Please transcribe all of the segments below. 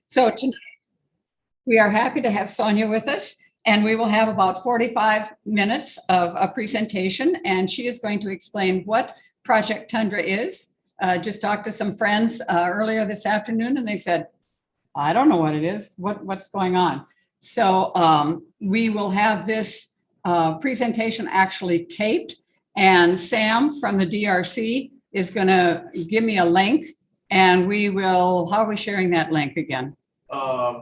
So we are happy to have Sonja with us, and we will have about 45 minutes of a presentation, and she is going to explain what Project Tundra is. Just talked to some friends earlier this afternoon, and they said, I don't know what it is. What's going on? So we will have this presentation actually taped, and Sam from the DRC is going to give me a link, and we will, how are we sharing that link again?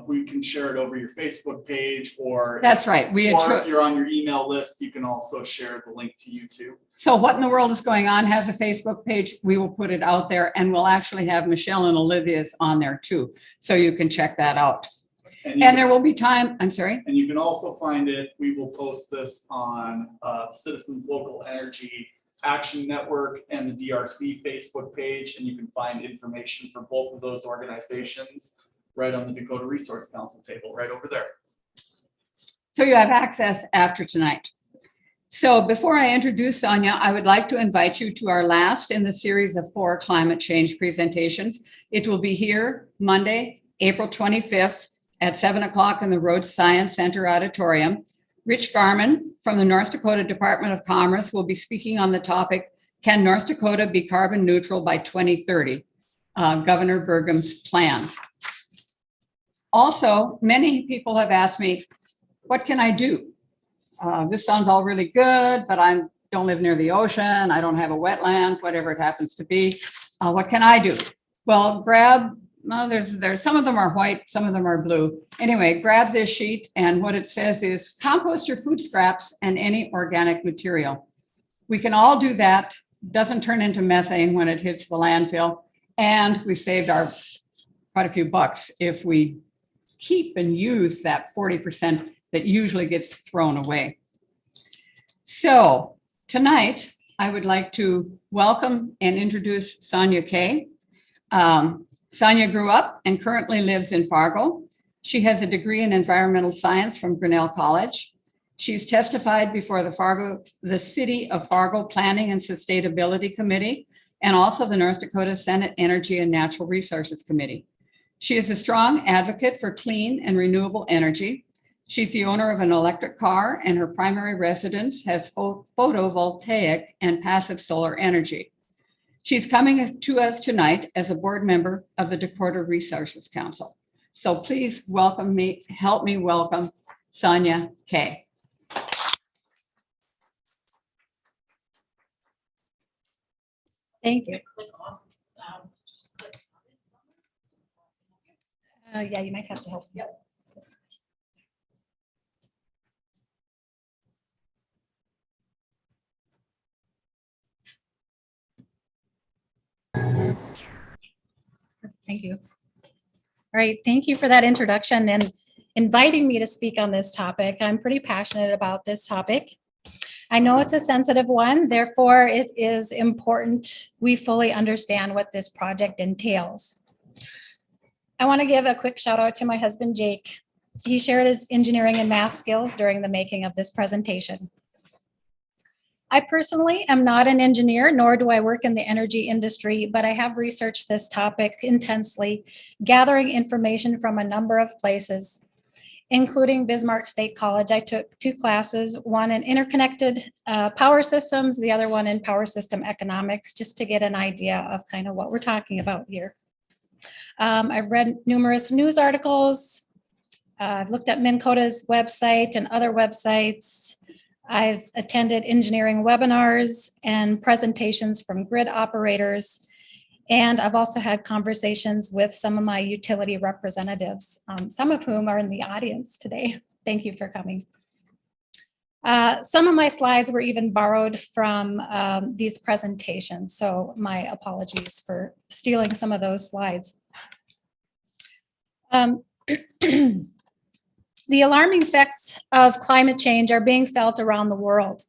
We can share it over your Facebook page, or that's right. If you're on your email list, you can also share the link to YouTube. So What in the World is Going On has a Facebook page. We will put it out there, and we'll actually have Michelle and Olivia's on there too. So you can check that out. And there will be time, I'm sorry. And you can also find it, we will post this on Citizens Local Energy Action Network and the DRC Facebook page, and you can find information for both of those organizations right on the Dakota Resource Council table, right over there. So you have access after tonight. So before I introduce Sonja, I would like to invite you to our last in the series of 4 climate change presentations. It will be here Monday, April 25th at 7 o'clock in the Rhodes Science Center auditorium. Rich Garman from the North Dakota Department of Commerce will be speaking on the topic, Can North Dakota be carbon neutral by 2030? Governor Burgum's plan. Also, many people have asked me, what can I do? This sounds all really good, but I don't live near the ocean. I don't have a wetland, whatever it happens to be. What can I do? Well, there's some of them are white, some of them are blue. Anyway, grab this sheet, and what it says is compost your food scraps and any organic material. We can all do that. Doesn't turn into methane when it hits the landfill, and we saved quite a few bucks if we keep and use that 40% that usually gets thrown away. So tonight, I would like to welcome and introduce Sonja Kaye. Sonja grew up and currently lives in Fargo. She has a degree in environmental science from Grinnell College. She's testified before the City of Fargo Planning and Sustainability Committee, and also the North Dakota Senate Energy and Natural Resources Committee. She is a strong advocate for clean and renewable energy. She's the owner of an electric car, and her primary residence has photovoltaic and passive solar energy. She's coming to us tonight as a board member of the Dakota Resource Council. So please help me welcome Sonja Kaye. Thank you. Yeah, you might have to help. Yep. Thank you. All right, thank you for that introduction and inviting me to speak on this topic. I'm pretty passionate about this topic. I know it's a sensitive one, therefore it is important we fully understand what this project entails. I want to give a quick shout out to my husband, Jake. He shared his engineering and math skills during the making of this presentation. I personally am not an engineer, nor do I work in the energy industry, but I have researched this topic intensely, gathering information from a number of places, including Bismarck State College. I took 2 classes, one in interconnected power systems, the other one in power system economics, just to get an idea of kind of what we're talking about here. I've read numerous news articles. I've looked at Mincota's website and other websites. I've attended engineering webinars and presentations from grid operators. And I've also had conversations with some of my utility representatives, some of whom are in the audience today. Thank you for coming. Some of my slides were even borrowed from these presentations, so my apologies for stealing some of those slides. The alarming effects of climate change are being felt around the world.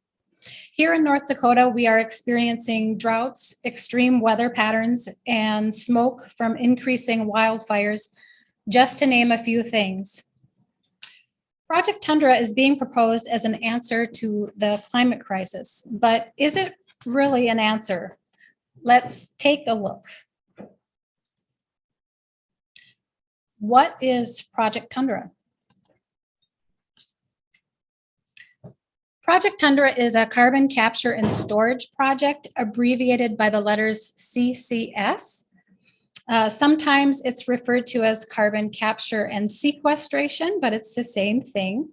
Here in North Dakota, we are experiencing droughts, extreme weather patterns, and smoke from increasing wildfires, just to name a few things. Project Tundra is being proposed as an answer to the climate crisis, but is it really an answer? Let's take a look. What is Project Tundra? Project Tundra is a carbon capture and storage project abbreviated by the letters CCS. Sometimes it's referred to as carbon capture and sequestration, but it's the same thing.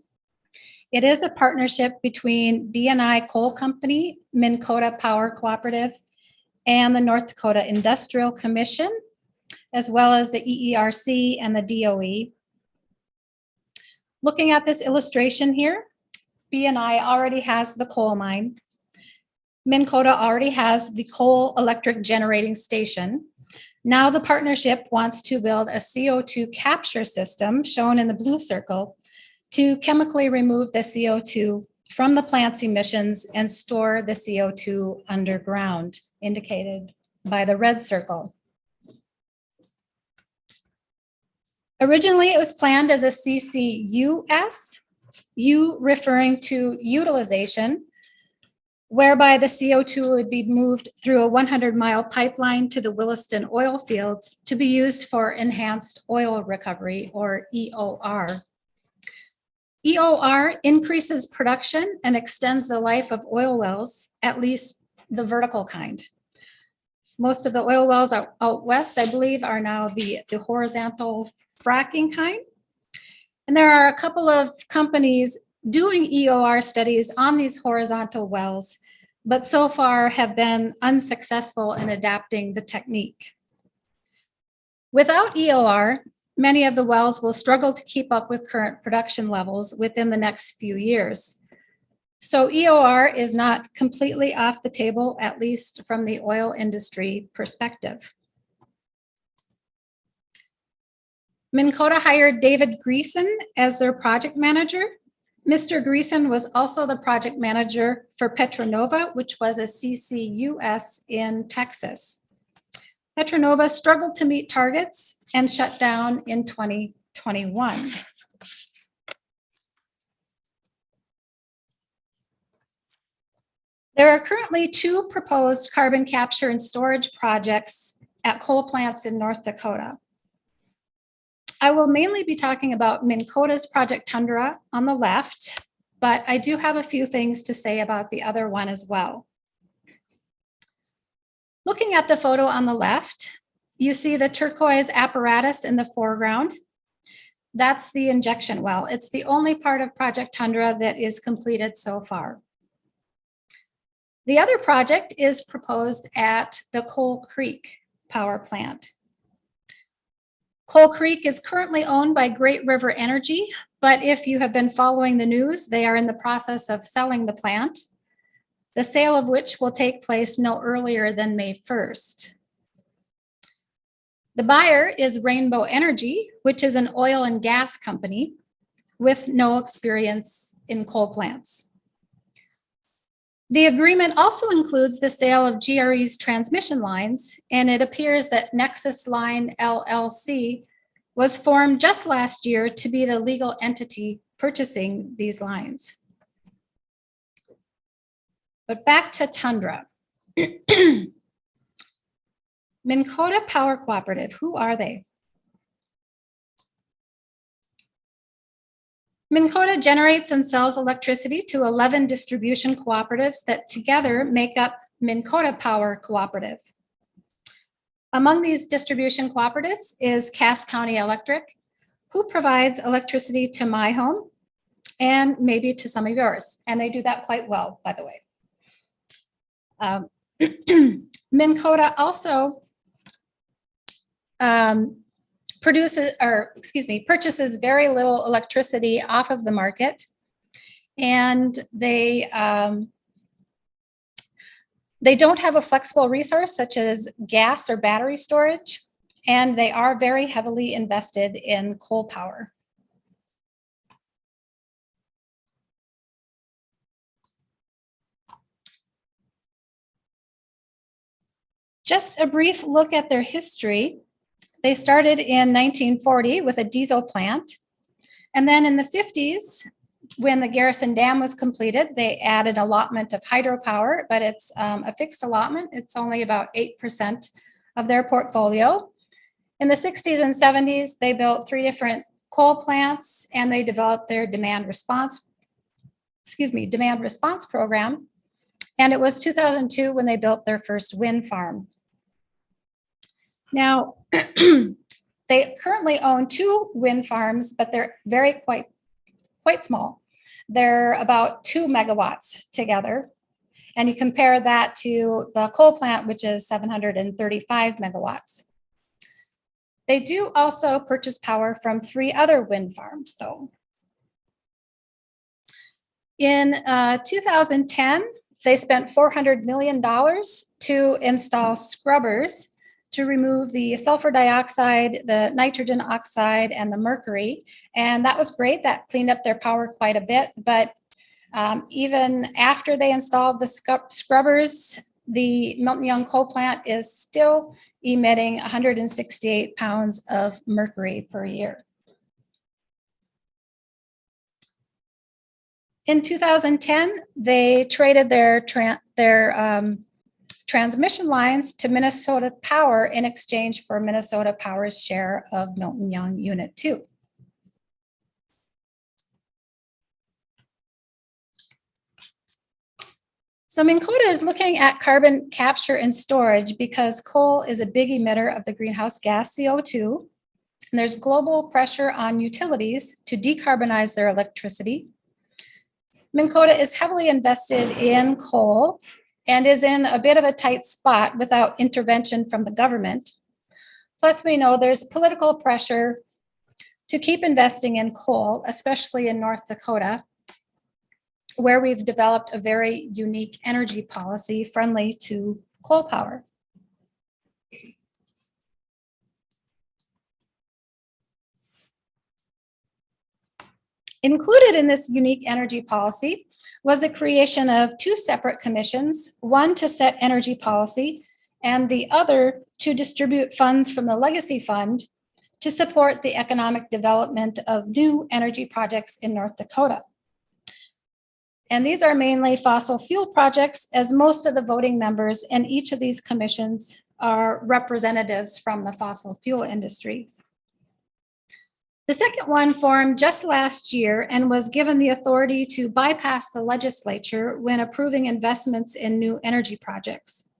It is a partnership between BNI Coal Company, Minn Kota Power Cooperative, and the North Dakota Industrial Commission, as well as the EERC and the DOE. Looking at this illustration here, BNI already has the coal mine. Minn Kota already has the coal electric generating station. Now the partnership wants to build a CO2 capture system, shown in the blue circle, to chemically remove the CO2 from the plant's emissions and store the CO2 underground, indicated by the red circle. Originally, it was planned as a CCUS, U referring to utilization, whereby the CO2 would be moved through a 100-mile pipeline to the Williston oil fields to be used for enhanced oil recovery, or EOR. EOR increases production and extends the life of oil wells, at least the vertical kind. Most of the oil wells out west, I believe, are now the horizontal fracking kind. And there are a couple of companies doing EOR studies on these horizontal wells, but so far have been unsuccessful in adapting the technique. Without EOR, many of the wells will struggle to keep up with current production levels within the next few years. So EOR is not completely off the table, at least from the oil industry perspective. Minn Kota hired David Greason as their project manager. Mr. Greason was also the project manager for Petronova, which was a CCUS in Texas. Petronova struggled to meet targets and shut down in 2021. There are currently 2 proposed carbon capture and storage projects at coal plants in North Dakota. I will mainly be talking about Minn Kota's Project Tundra on the left, but I do have a few things to say about the other one as well. Looking at the photo on the left, you see the turquoise apparatus in the foreground. That's the injection well. It's the only part of Project Tundra that is completed so far. The other project is proposed at the Coal Creek power plant. Coal Creek is currently owned by Great River Energy, but if you have been following the news, they are in the process of selling the plant, the sale of which will take place no earlier than May 1st. The buyer is Rainbow Energy, which is an oil and gas company with no experience in coal plants. The agreement also includes the sale of GRE's transmission lines, and it appears that Nexus Line LLC was formed just last year to be the legal entity purchasing these lines. But back to Tundra. Minn Kota Power Cooperative, who are they? Minn Kota generates and sells electricity to 11 distribution cooperatives that together make up Minn Kota Power Cooperative. Among these distribution cooperatives is Cass County Electric, who provides electricity to my home and maybe to some of yours. And they do that quite well, by the way. Minn Kota also purchases very little electricity off of the market, and they don't have a flexible resource such as gas or battery storage, and they are very heavily invested in coal power. Just a brief look at their history. They started in 1940 with a diesel plant. And then in the 50s, when the Garrison Dam was completed, they added allotment of hydropower, but it's a fixed allotment. It's only about 8% of their portfolio. In the 60s and 70s, they built 3 different coal plants and they developed their demand response program. And it was 2002 when they built their first wind farm. Now, they currently own 2 wind farms, but they're quite small. They're about 2 megawatts together. And you compare that to the coal plant, which is 735 megawatts. They do also purchase power from 3 other wind farms, though. In 2010, they spent $400 million to install scrubbers to remove the sulfur dioxide, the nitrogen oxide, and the mercury. And that was great. That cleaned up their power quite a bit. But even after they installed the scrubbers, the Milton Young coal plant is still emitting 168 pounds of mercury per year. In 2010, they traded their transmission lines to Minnesota Power in exchange for Minnesota Power's share of Milton Young Unit 2. So Minn Kota is looking at carbon capture and storage because coal is a big emitter of the greenhouse gas CO2. And there's global pressure on utilities to decarbonize their electricity. Minn Kota is heavily invested in coal and is in a bit of a tight spot without intervention from the government. Plus, we know there's political pressure to keep investing in coal, especially in North Dakota, where we've developed a very unique energy policy friendly to coal power. Included in this unique energy policy was the creation of 2 separate commissions, one to set energy policy and the other to distribute funds from the Legacy Fund to support the economic development of new energy projects in North Dakota. And these are mainly fossil fuel projects, as most of the voting members in each of these commissions are representatives from the fossil fuel industry. The second one formed just last year and was given the authority to bypass the legislature when approving investments in new energy projects.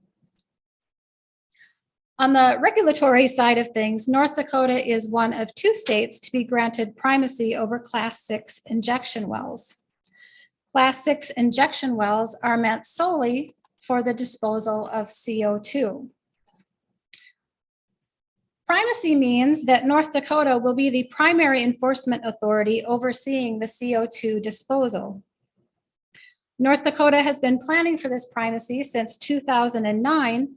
On the regulatory side of things, North Dakota is one of 2 states to be granted primacy over Class 6 injection wells. Class 6 injection wells are meant solely for the disposal of CO2. Primacy means that North Dakota will be the primary enforcement authority overseeing the CO2 disposal. North Dakota has been planning for this primacy since 2009,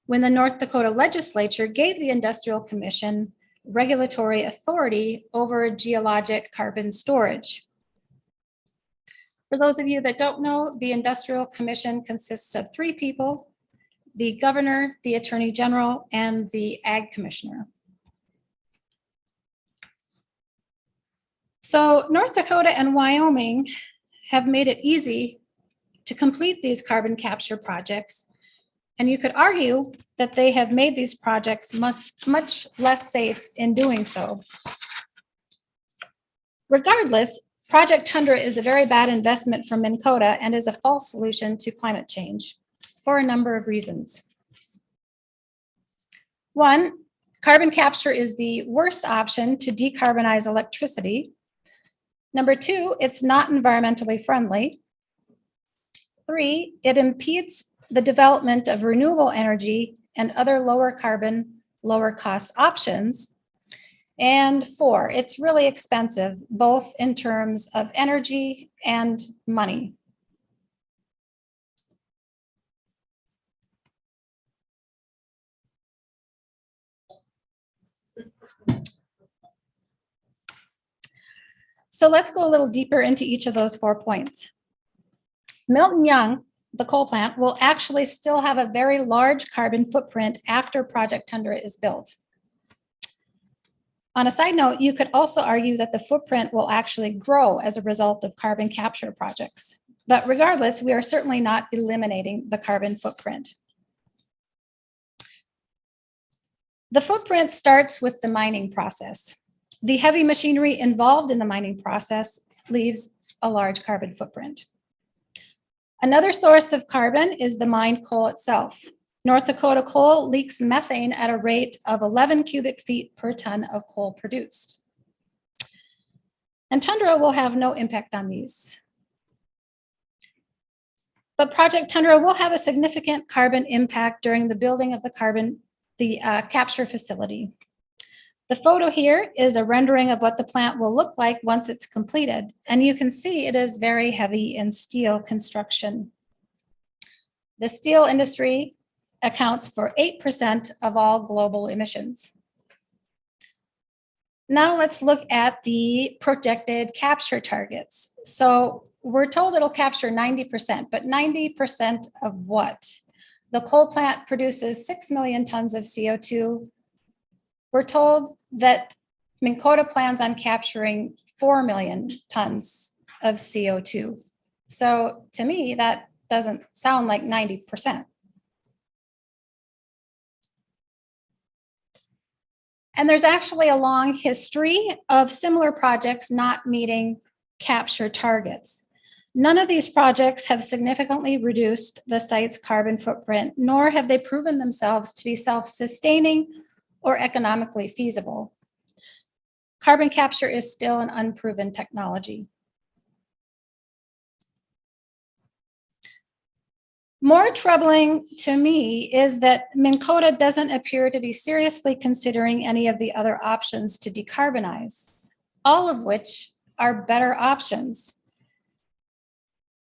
when the North Dakota legislature gave the Industrial Commission regulatory authority over geologic carbon storage. For those of you that don't know, the Industrial Commission consists of 3 people: the governor, the attorney general, and the ag commissioner. So North Dakota and Wyoming have made it easy to complete these carbon capture projects. And you could argue that they have made these projects much less safe in doing so. Regardless, Project Tundra is a very bad investment for Minn Kota and is a false solution to climate change for a number of reasons. 1, carbon capture is the worst option to decarbonize electricity. Number 2, it's not environmentally friendly. 3, it impedes the development of renewable energy and other lower carbon, lower cost options. And 4, it's really expensive, both in terms of energy and money. So let's go a little deeper into each of those 4 points. Milton Young, the coal plant, will actually still have a very large carbon footprint after Project Tundra is built. On a side note, you could also argue that the footprint will actually grow as a result of carbon capture projects. But regardless, we are certainly not eliminating the carbon footprint. The footprint starts with the mining process. The heavy machinery involved in the mining process leaves a large carbon footprint. Another source of carbon is the mined coal itself. North Dakota coal leaks methane at a rate of 11 cubic feet per ton of coal produced. And Tundra will have no impact on these. But Project Tundra will have a significant carbon impact during the building of the capture facility. The photo here is a rendering of what the plant will look like once it's completed. And you can see it is very heavy in steel construction. The steel industry accounts for 8% of all global emissions. Now let's look at the projected capture targets. So we're told it'll capture 90%, but 90% of what? The coal plant produces 6 million tons of CO2. We're told that Minn Kota plans on capturing 4 million tons of CO2. So to me, that doesn't sound like 90%. And there's actually a long history of similar projects not meeting capture targets. None of these projects have significantly reduced the site's carbon footprint, nor have they proven themselves to be self-sustaining or economically feasible. Carbon capture is still an unproven technology. More troubling to me is that Minn Kota doesn't appear to be seriously considering any of the other options to decarbonize, all of which are better options.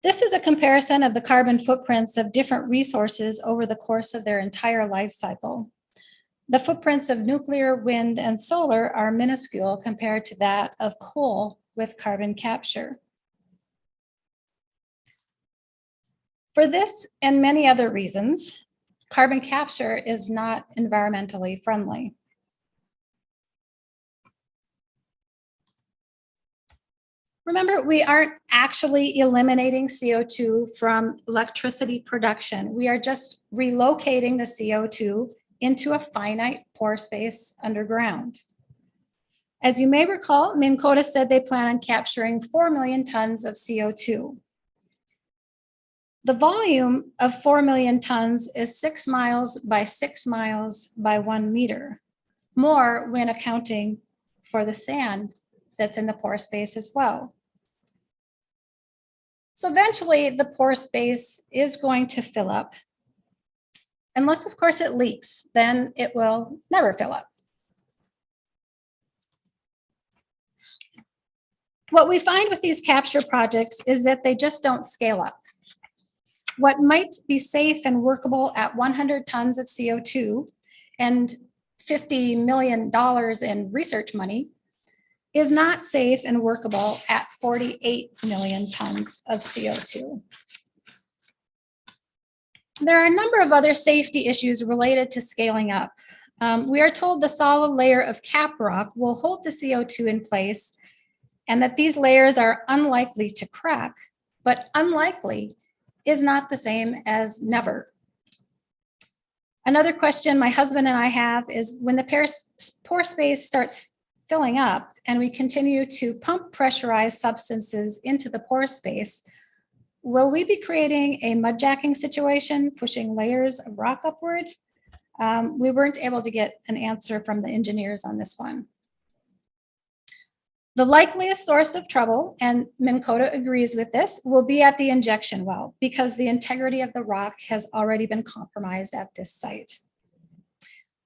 This is a comparison of the carbon footprints of different resources over the course of their entire life cycle. The footprints of nuclear, wind, and solar are minuscule compared to that of coal with carbon capture. For this and many other reasons, carbon capture is not environmentally friendly. Remember, we aren't actually eliminating CO2 from electricity production. We are just relocating the CO2 into a finite pore space underground. As you may recall, Minn Kota said they plan on capturing 4 million tons of CO2. The volume of 4 million tons is 6 miles by 6 miles by 1 meter, more when accounting for the sand that's in the pore space as well. So eventually the pore space is going to fill up, unless of course it leaks, then it will never fill up. What we find with these capture projects is that they just don't scale up. What might be safe and workable at 100 tons of CO2 and $50 million in research money is not safe and workable at 48 million tons of CO2. There are a number of other safety issues related to scaling up. We are told the solid layer of cap rock will hold the CO2 in place and that these layers are unlikely to crack, but unlikely is not the same as never. Another question my husband and I have is when the pore space starts filling up and we continue to pump pressurized substances into the pore space, will we be creating a mudjacking situation, pushing layers of rock upward? We weren't able to get an answer from the engineers on this one. The likeliest source of trouble, and Minn Kota agrees with this, will be at the injection well because the integrity of the rock has already been compromised at this site.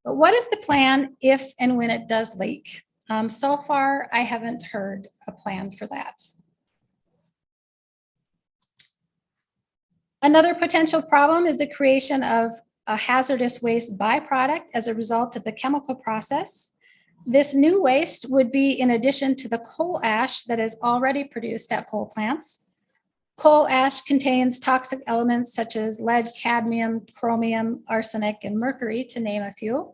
But what is the plan if and when it does leak? So far, I haven't heard a plan for that. Another potential problem is the creation of a hazardous waste byproduct as a result of the chemical process. This new waste would be in addition to the coal ash that is already produced at coal plants. Coal ash contains toxic elements such as lead, cadmium, chromium, arsenic, and mercury, to name a few.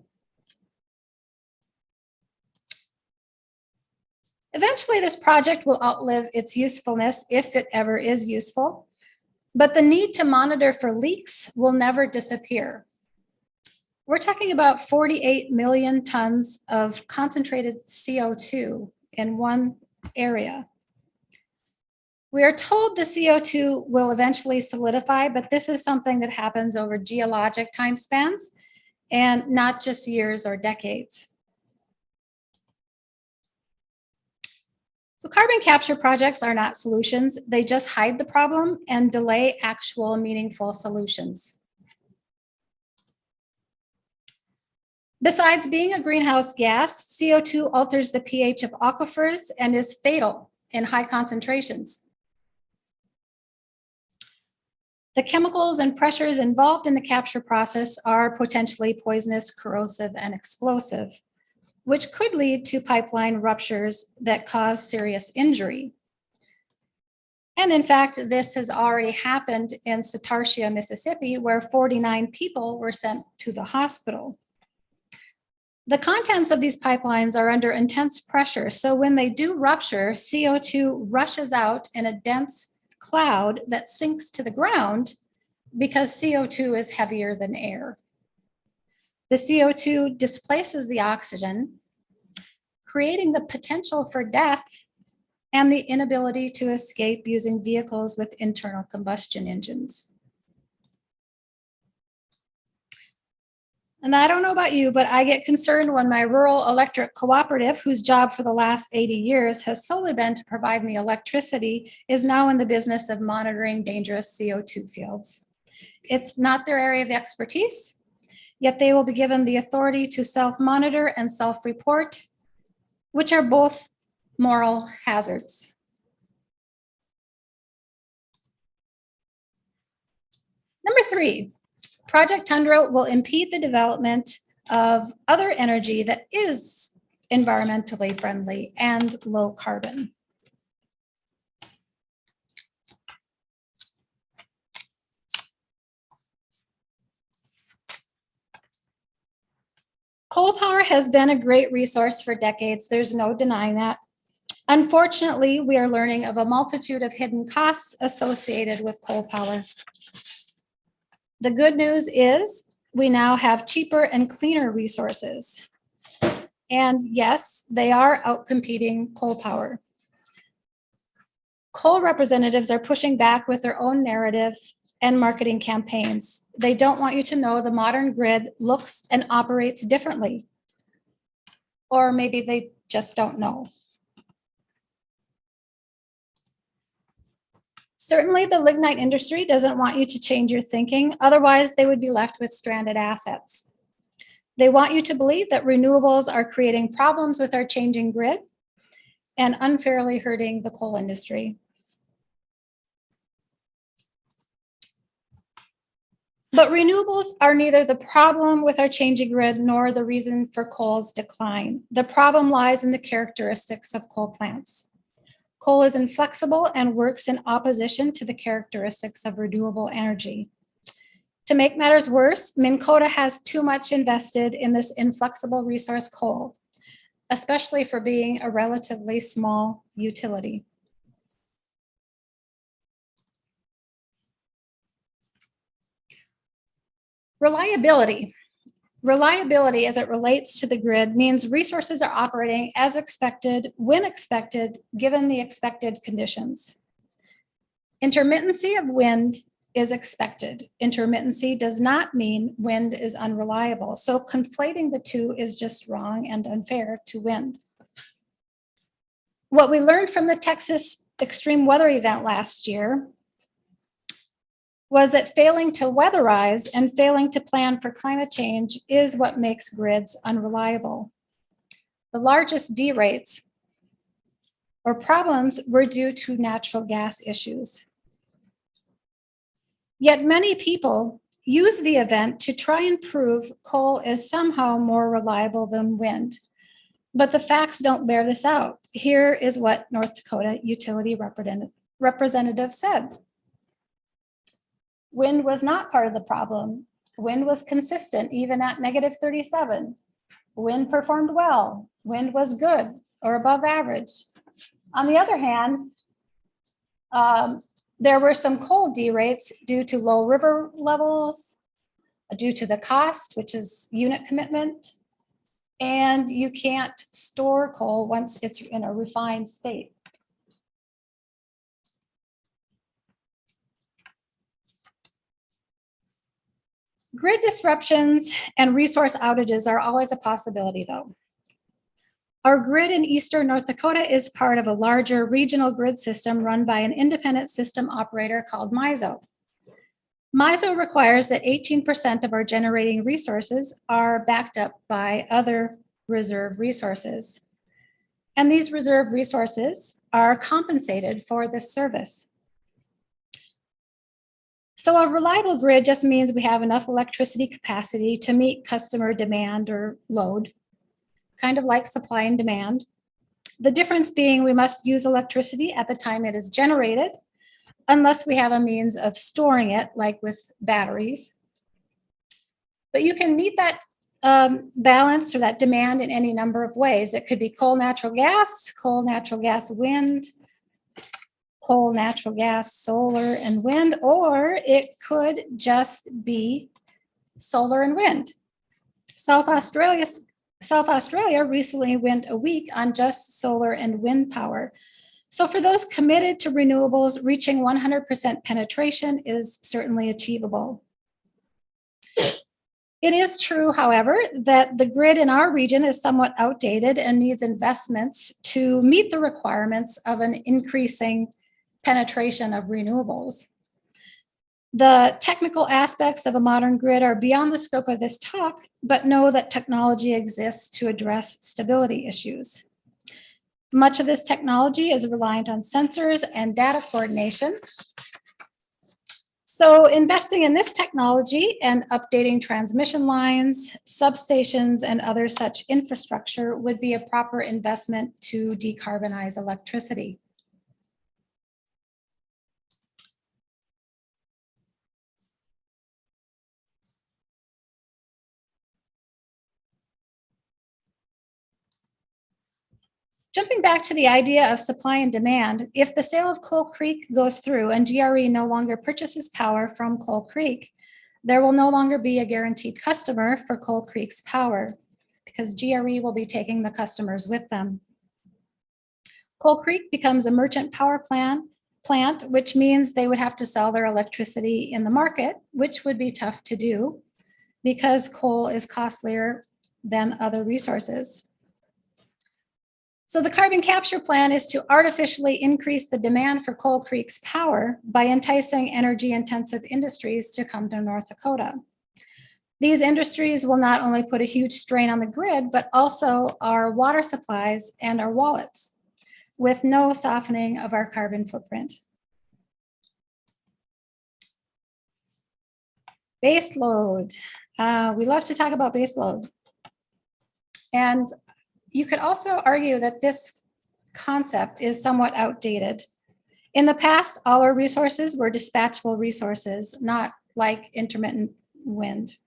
Eventually, this project will outlive its usefulness if it ever is useful, but the need to monitor for leaks will never disappear. We're talking about 48 million tons of concentrated CO2 in one area. We are told the CO2 will eventually solidify, but this is something that happens over geologic time spans and not just years or decades. So carbon capture projects are not solutions. They just hide the problem and delay actual meaningful solutions. Besides being a greenhouse gas, CO2 alters the pH of aquifers and is fatal in high concentrations. The chemicals and pressures involved in the capture process are potentially poisonous, corrosive, and explosive, which could lead to pipeline ruptures that cause serious injury. And in fact, this has already happened in Satartia, Mississippi, where 49 people were sent to the hospital. The contents of these pipelines are under intense pressure, so when they do rupture, CO2 rushes out in a dense cloud that sinks to the ground because CO2 is heavier than air. The CO2 displaces the oxygen, creating the potential for death and the inability to escape using vehicles with internal combustion engines. And I don't know about you, but I get concerned when my rural electric cooperative, whose job for the last 80 years has solely been to provide me electricity, is now in the business of monitoring dangerous CO2 fields. It's not their area of expertise, yet they will be given the authority to self-monitor and self-report, which are both moral hazards. Number 3. Project Tundra will impede the development of other energy that is environmentally friendly and low carbon. Coal power has been a great resource for decades. There's no denying that. Unfortunately, we are learning of a multitude of hidden costs associated with coal power. The good news is we now have cheaper and cleaner resources. And yes, they are outcompeting coal power. Coal representatives are pushing back with their own narrative and marketing campaigns. They don't want you to know the modern grid looks and operates differently. Or maybe they just don't know. Certainly, the lignite industry doesn't want you to change your thinking. Otherwise, they would be left with stranded assets. They want you to believe that renewables are creating problems with our changing grid and unfairly hurting the coal industry. But renewables are neither the problem with our changing grid nor the reason for coal's decline. The problem lies in the characteristics of coal plants. Coal is inflexible and works in opposition to the characteristics of renewable energy. To make matters worse, Dakota has too much invested in this inflexible resource coal, especially for being a relatively small utility. Reliability. Reliability as it relates to the grid means resources are operating as expected, when expected, given the expected conditions. Intermittency of wind is expected. Intermittency does not mean wind is unreliable. So conflating the two is just wrong and unfair to wind. What we learned from the Texas extreme weather event last year was that failing to weatherize and failing to plan for climate change is what makes grids unreliable. The largest derates or problems were due to natural gas issues. Yet many people use the event to try and prove coal is somehow more reliable than wind. But the facts don't bear this out. Here is what North Dakota utility representative said. Wind was not part of the problem. Wind was consistent, even at -37. Wind performed well. Wind was good or above average. On the other hand, there were some coal derates due to low river levels, due to the cost, which is unit commitment. And you can't store coal once it's in a refined state. Grid disruptions and resource outages are always a possibility, though. Our grid in eastern North Dakota is part of a larger regional grid system run by an independent system operator called MISO. MISO requires that 18% of our generating resources are backed up by other reserve resources. And these reserve resources are compensated for this service. So a reliable grid just means we have enough electricity capacity to meet customer demand or load, kind of like supply and demand. The difference being we must use electricity at the time it is generated, unless we have a means of storing it, like with batteries. But you can meet that balance or that demand in any number of ways. It could be coal, natural gas, wind, coal, natural gas, solar, and wind, or it could just be solar and wind. South Australia recently went a week on just solar and wind power. So for those committed to renewables, reaching 100% penetration is certainly achievable. It is true, however, that the grid in our region is somewhat outdated and needs investments to meet the requirements of an increasing penetration of renewables. The technical aspects of a modern grid are beyond the scope of this talk, but know that technology exists to address stability issues. Much of this technology is reliant on sensors and data coordination. So investing in this technology and updating transmission lines, substations, and other such infrastructure would be a proper investment to decarbonize electricity. Jumping back to the idea of supply and demand, if the sale of Coal Creek goes through and GRE no longer purchases power from Coal Creek, there will no longer be a guaranteed customer for Coal Creek's power because GRE will be taking the customers with them. Coal Creek becomes a merchant power plant, which means they would have to sell their electricity in the market, which would be tough to do because coal is costlier than other resources. So the carbon capture plan is to artificially increase the demand for Coal Creek's power by enticing energy-intensive industries to come to North Dakota. These industries will not only put a huge strain on the grid, but also our water supplies and our wallets, with no softening of our carbon footprint. Base load. We love to talk about base load. And you could also argue that this concept is somewhat outdated. In the past, all our resources were dispatchable resources, not like intermittent wind.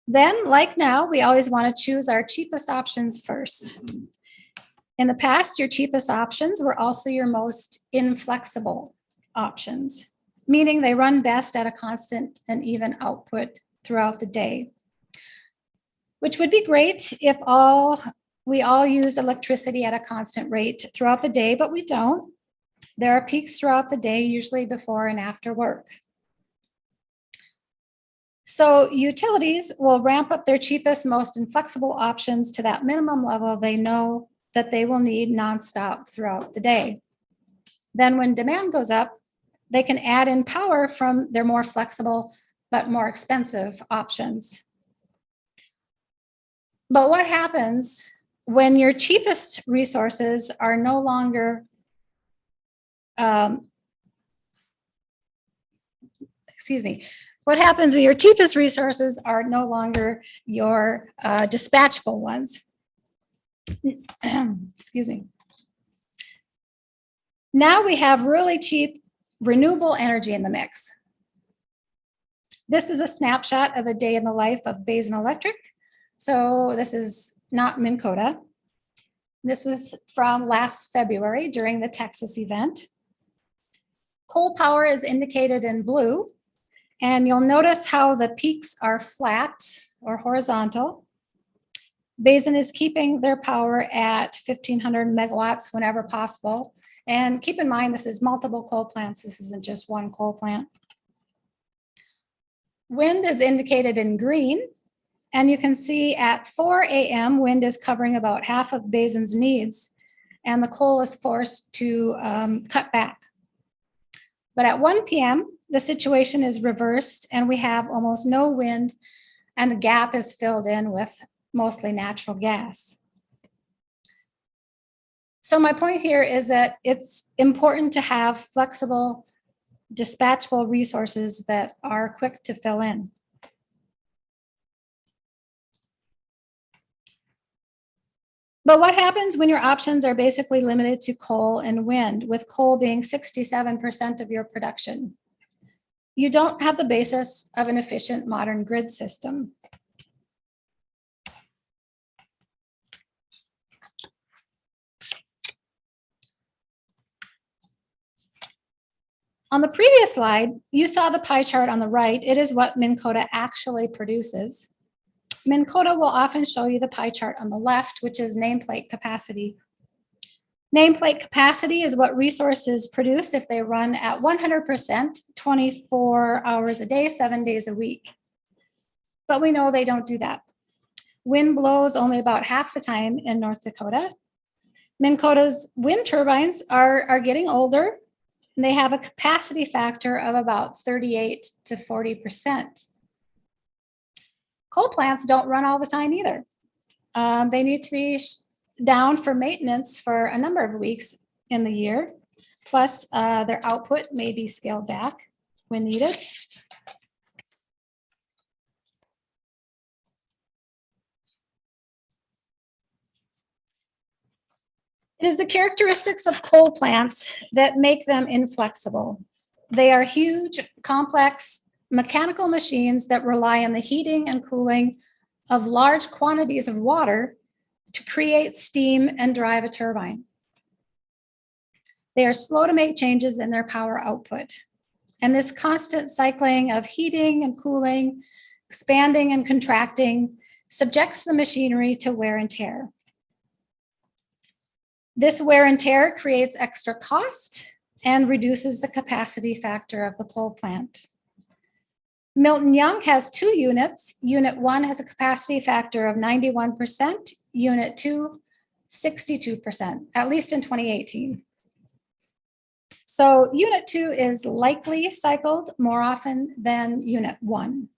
Then, like now, we always want to choose our cheapest options first. In the past, your cheapest options were also your most inflexible options, meaning they run best at a constant and even output throughout the day, which would be great if we all use electricity at a constant rate throughout the day, but we don't. There are peaks throughout the day, usually before and after work. So utilities will ramp up their cheapest, most inflexible options to that minimum level they know that they will need nonstop throughout the day. Then when demand goes up, they can add in power from their more flexible but more expensive options. But what happens when your cheapest resources are no longer, what happens when your cheapest resources are no longer your dispatchable ones? Excuse me. Now we have really cheap renewable energy in the mix. This is a snapshot of a day in the life of Basin Electric. So this is not Minn Kota. This was from last February during the Texas event. Coal power is indicated in blue, And you'll notice how the peaks are flat or horizontal. Basin is keeping their power at 1,500 megawatts whenever possible. And keep in mind, this is multiple coal plants. This isn't just one coal plant. Wind is indicated in green. And you can see at 4 a.m., wind is covering about half of Basin's needs, and the coal is forced to cut back. But at 1 p.m., the situation is reversed, and we have almost no wind, and the gap is filled in with mostly natural gas. So my point here is that it's important to have flexible, dispatchable resources that are quick to fill in. But what happens when your options are basically limited to coal and wind, with coal being 67% of your production? You don't have the basis of an efficient modern grid system. On the previous slide, you saw the pie chart on the right. It is what Minn Kota actually produces. Minn Kota will often show you the pie chart on the left, which is nameplate capacity. Nameplate capacity is what resources produce if they run at 100%, 24 hours a day, 7 days a week. But we know they don't do that. Wind blows only about half the time in North Dakota. Minn Kota's wind turbines are getting older, and they have a capacity factor of about 38 to 40%. Coal plants don't run all the time either. They need to be down for maintenance for a number of weeks in the year. Plus, their output may be scaled back when needed. It is the characteristics of coal plants that make them inflexible. They are huge, complex mechanical machines that rely on the heating and cooling of large quantities of water to create steam and drive a turbine. They are slow to make changes in their power output. And this constant cycling of heating and cooling, expanding and contracting, subjects the machinery to wear and tear. This wear and tear creates extra cost and reduces the capacity factor of the coal plant. Milton Young has 2 units. Unit 1 has a capacity factor of 91%, Unit 2, 62%, at least in 2018. So Unit 2 is likely cycled more often than Unit 1.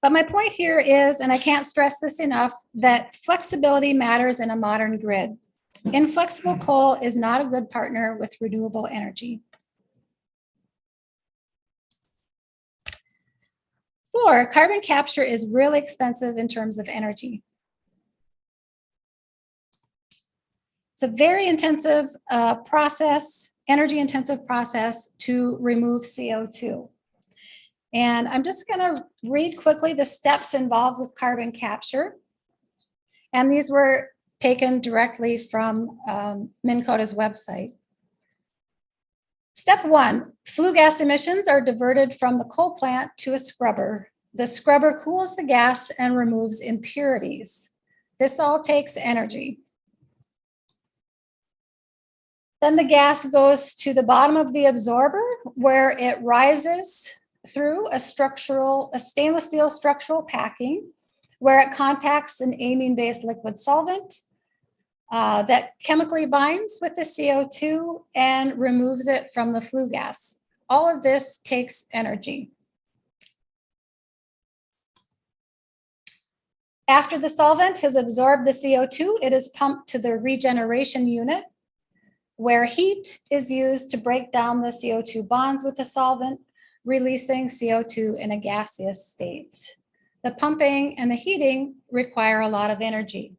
But my point here is, and I can't stress this enough, that flexibility matters in a modern grid. Inflexible coal is not a good partner with renewable energy. 4, carbon capture is really expensive in terms of energy. It's a very intensive energy intensive process to remove CO2. And I'm just gonna read quickly the steps involved with carbon capture. And these were taken directly from Minn Kota's website. Step 1, flue gas emissions are diverted from the coal plant to a scrubber. The scrubber cools the gas and removes impurities. This all takes energy. Then the gas goes to the bottom of the absorber, where it rises through a stainless steel structural packing, where it contacts an amine-based liquid solvent that chemically binds with the CO2 and removes it from the flue gas. All of this takes energy. After the solvent has absorbed the CO2, it is pumped to the regeneration unit, where heat is used to break down the CO2 bonds with the solvent, releasing CO2 in a gaseous state. The pumping and the heating require a lot of energy.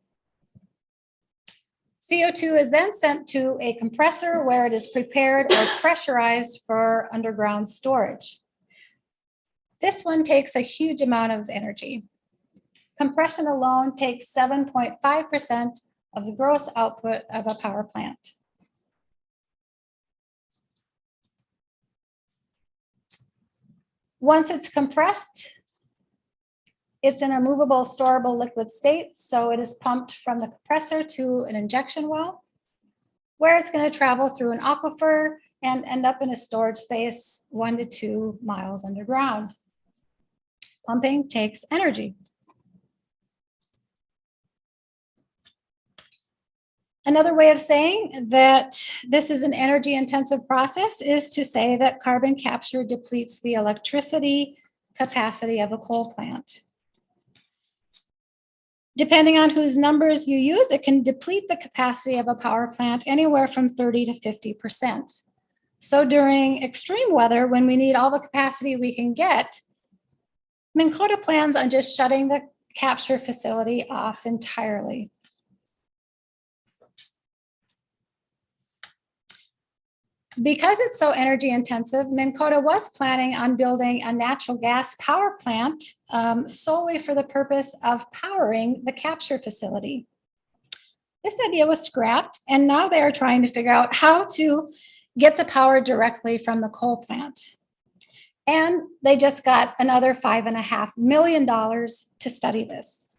CO2 is then sent to a compressor where it is prepared or pressurized for underground storage. This one takes a huge amount of energy. Compression alone takes 7.5% of the gross output of a power plant. Once it's compressed, it's in a movable, storable liquid state, so it is pumped from the compressor to an injection well, where it's going to travel through an aquifer and end up in a storage space 1 to 2 miles underground. Pumping takes energy. Another way of saying that this is an energy-intensive process is to say that carbon capture depletes the electricity capacity of a coal plant. Depending on whose numbers you use, it can deplete the capacity of a power plant anywhere from 30 to 50%. So during extreme weather, when we need all the capacity we can get, Minn Kota plans on just shutting the capture facility off entirely. Because it's so energy intensive, Minn Kota was planning on building a natural gas power plant solely for the purpose of powering the capture facility. This idea was scrapped, and now they are trying to figure out how to get the power directly from the coal plant. And they just got another $5.5 million to study this.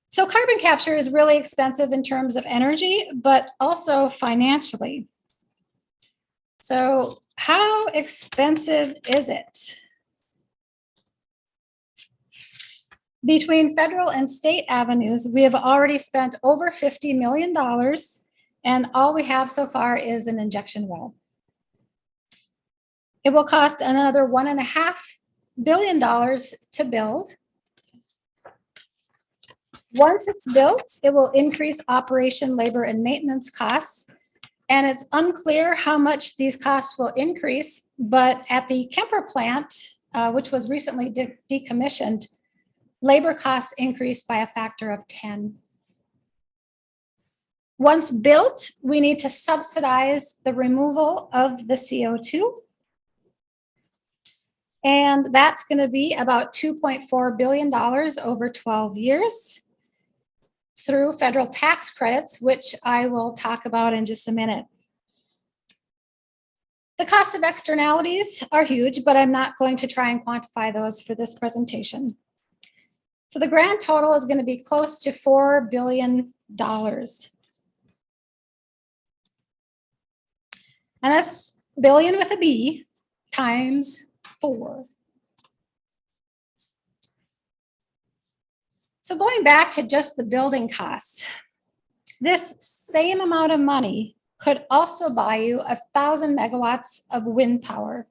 So carbon capture is really expensive in terms of energy, but also financially. So how expensive is it? Between federal and state avenues, we have already spent over $50 million, and all we have so far is an injection well. It will cost another $1.5 billion to build. Once it's built, it will increase operation, labor, and maintenance costs. And it's unclear how much these costs will increase, but at the Kemper plant, which was recently decommissioned, labor costs increased by a factor of 10. Once built, we need to subsidize the removal of the CO2. And that's going to be about $2.4 billion over 12 years. Through federal tax credits, which I will talk about in just a minute. The cost of externalities are huge, but I'm not going to try and quantify those for this presentation. So the grand total is going to be close to $4 billion. And that's billion with a B times 4. So going back to just the building costs, this same amount of money could also buy you 1,000 megawatts of wind power.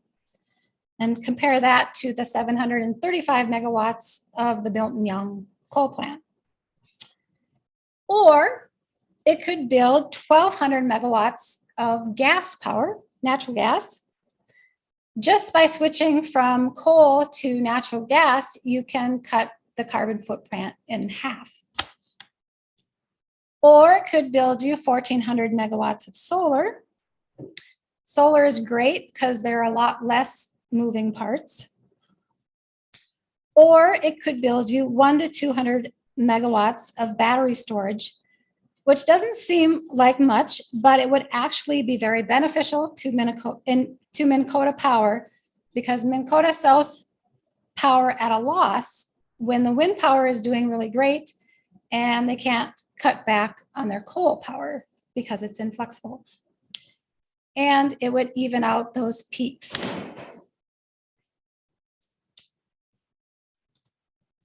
And compare that to the 735 megawatts of the Milton Young coal plant. Or it could build 1,200 megawatts of gas power, natural gas. Just by switching from coal to natural gas, you can cut the carbon footprint in half. Or it could build you 1,400 megawatts of solar. Solar is great because there are a lot less moving parts. Or it could build you 100 to 200 megawatts of battery storage, which doesn't seem like much, but it would actually be very beneficial to Minn Kota Power, because Minn Kota sells power at a loss when the wind power is doing really great and they can't cut back on their coal power because it's inflexible. And it would even out those peaks.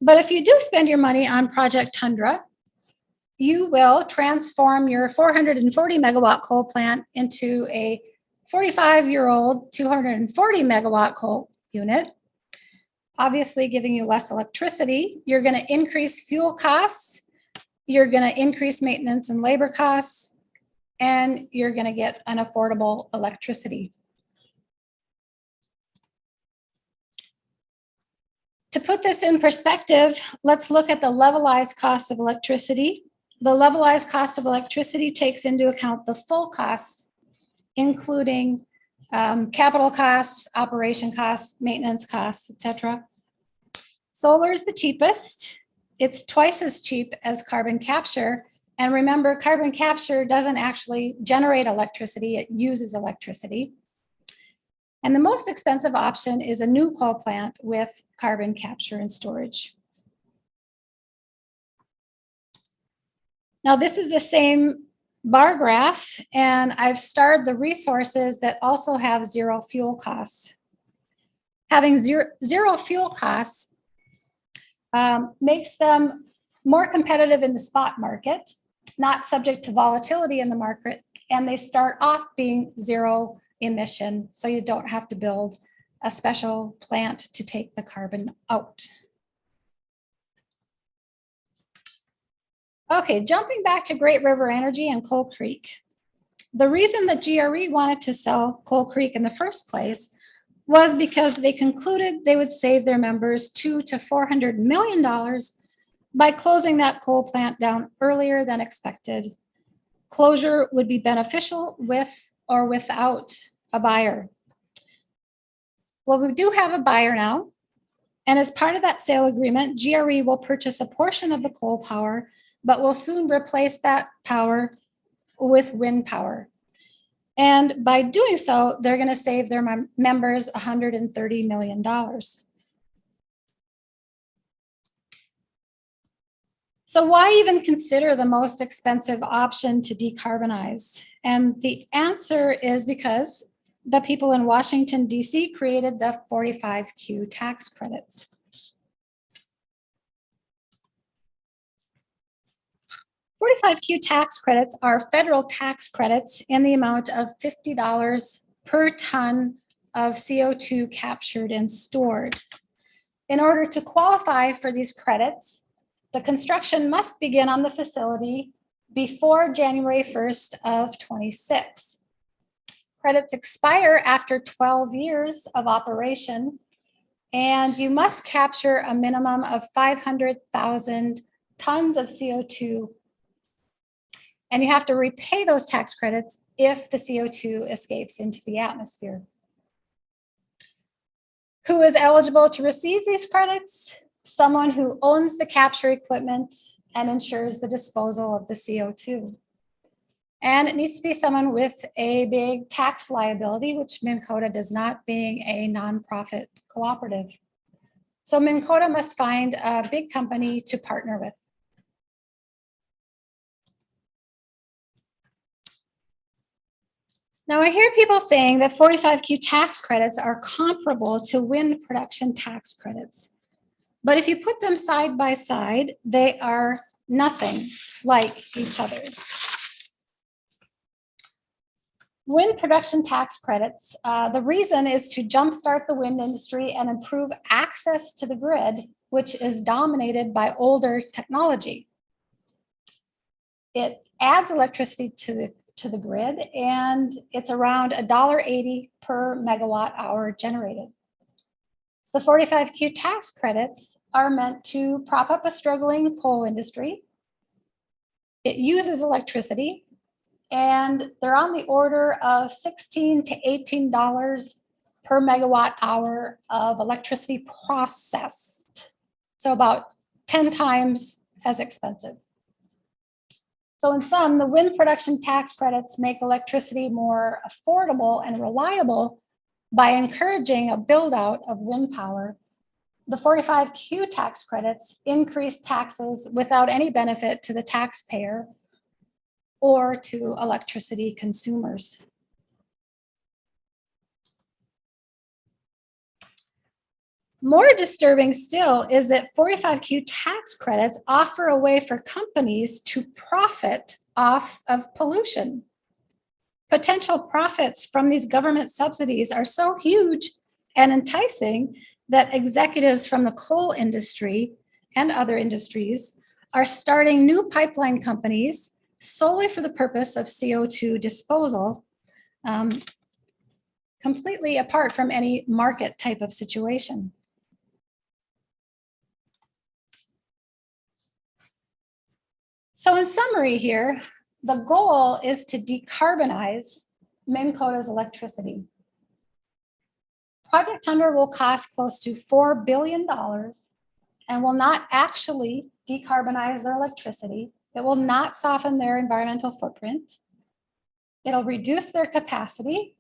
But if you do spend your money on Project Tundra, you will transform your 440 megawatt coal plant into a 45-year-old 240 megawatt coal unit, obviously giving you less electricity. You're going to increase fuel costs, you're going to increase maintenance and labor costs, and you're going to get unaffordable electricity. To put this in perspective, let's look at the levelized cost of electricity. The levelized cost of electricity takes into account the full cost, including capital costs, operation costs, maintenance costs, etc. Solar is the cheapest. It's twice as cheap as carbon capture, And remember, carbon capture doesn't actually generate electricity, it uses electricity. And the most expensive option is a new coal plant with carbon capture and storage. Now, this is the same bar graph, and I've starred the resources that also have zero fuel costs. Having zero fuel costs makes them more competitive in the spot market, not subject to volatility in the market, and they start off being zero emission, so you don't have to build a special plant to take the carbon out. Okay, jumping back to Great River Energy and Coal Creek. The reason that GRE wanted to sell Coal Creek in the first place was because they concluded they would save their members $200 to $400 million by closing that coal plant down earlier than expected. Closure would be beneficial with or without a buyer. Well, we do have a buyer now, and as part of that sale agreement, GRE will purchase a portion of the coal power, but will soon replace that power with wind power. And by doing so, they're going to save their members $130 million. So why even consider the most expensive option to decarbonize? And the answer is because the people in Washington, D.C. created the 45Q tax credits. 45Q tax credits are federal tax credits in the amount of $50 per ton of CO2 captured and stored. In order to qualify for these credits, the construction must begin on the facility before January 1st of 26. Credits expire after 12 years of operation, and you must capture a minimum of 500,000 tons of CO2, and you have to repay those tax credits if the CO2 escapes into the atmosphere. Who is eligible to receive these credits? Someone who owns the capture equipment and ensures the disposal of the CO2. And it needs to be someone with a big tax liability, which Minn Kota does not, being a nonprofit cooperative. So Minn Kota must find a big company to partner with. Now, I hear people saying that 45Q tax credits are comparable to wind production tax credits. But if you put them side by side, they are nothing like each other. Wind production tax credits, the reason is to jumpstart the wind industry and improve access to the grid, which is dominated by older technology. It adds electricity to the grid, and it's around $1.80 per megawatt hour generated. The 45Q tax credits are meant to prop up a struggling coal industry. It uses electricity, and they're on the order of $16 to $18 per megawatt hour of electricity processed. So about 10 times as expensive. So in sum, the wind production tax credits make electricity more affordable and reliable by encouraging a build out of wind power. The 45Q tax credits increase taxes without any benefit to the taxpayer or to electricity consumers. More disturbing still is that 45Q tax credits offer a way for companies to profit off of pollution. Potential profits from these government subsidies are so huge and enticing that executives from the coal industry and other industries are starting new pipeline companies solely for the purpose of CO2 disposal, completely apart from any market type of situation. So in summary here, the goal is to decarbonize Minn Kota's electricity. Project Tundra will cost close to $4 billion and will not actually decarbonize their electricity. It will not soften their environmental footprint. It'll reduce their capacity.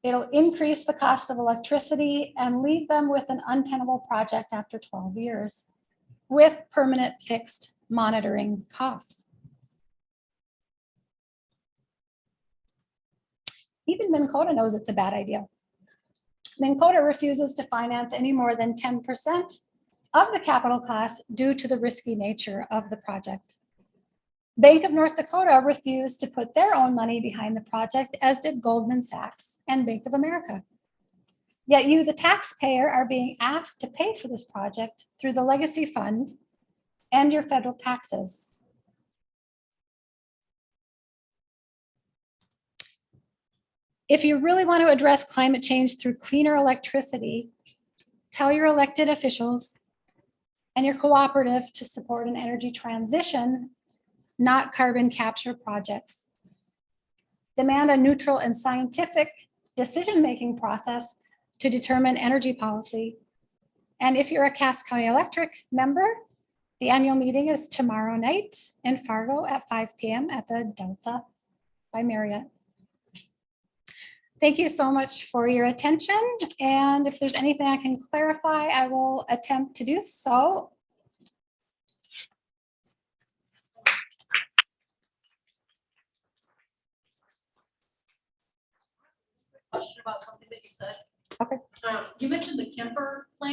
It'll increase the cost of electricity and leave them with an untenable project after 12 years with permanent fixed monitoring costs. Even Minn Kota knows it's a bad idea. Minn Kota refuses to finance any more than 10% of the capital costs due to the risky nature of the project. Bank of North Dakota refused to put their own money behind the project, as did Goldman Sachs and Bank of America. Yet you, the taxpayer, are being asked to pay for this project through the legacy fund and your federal taxes. If you really want to address climate change through cleaner electricity, tell your elected officials and your cooperative to support an energy transition, not carbon capture projects. Demand a neutral and scientific decision-making process to determine energy policy. And if you're a Cass County Electric member, the annual meeting is tomorrow night in Fargo at 5 p.m. at the Delta by Marriott. Thank you so much for your attention. And if there's anything I can clarify, I will attempt to do so. Question about something that you said. Okay. You mentioned the Kemper plant.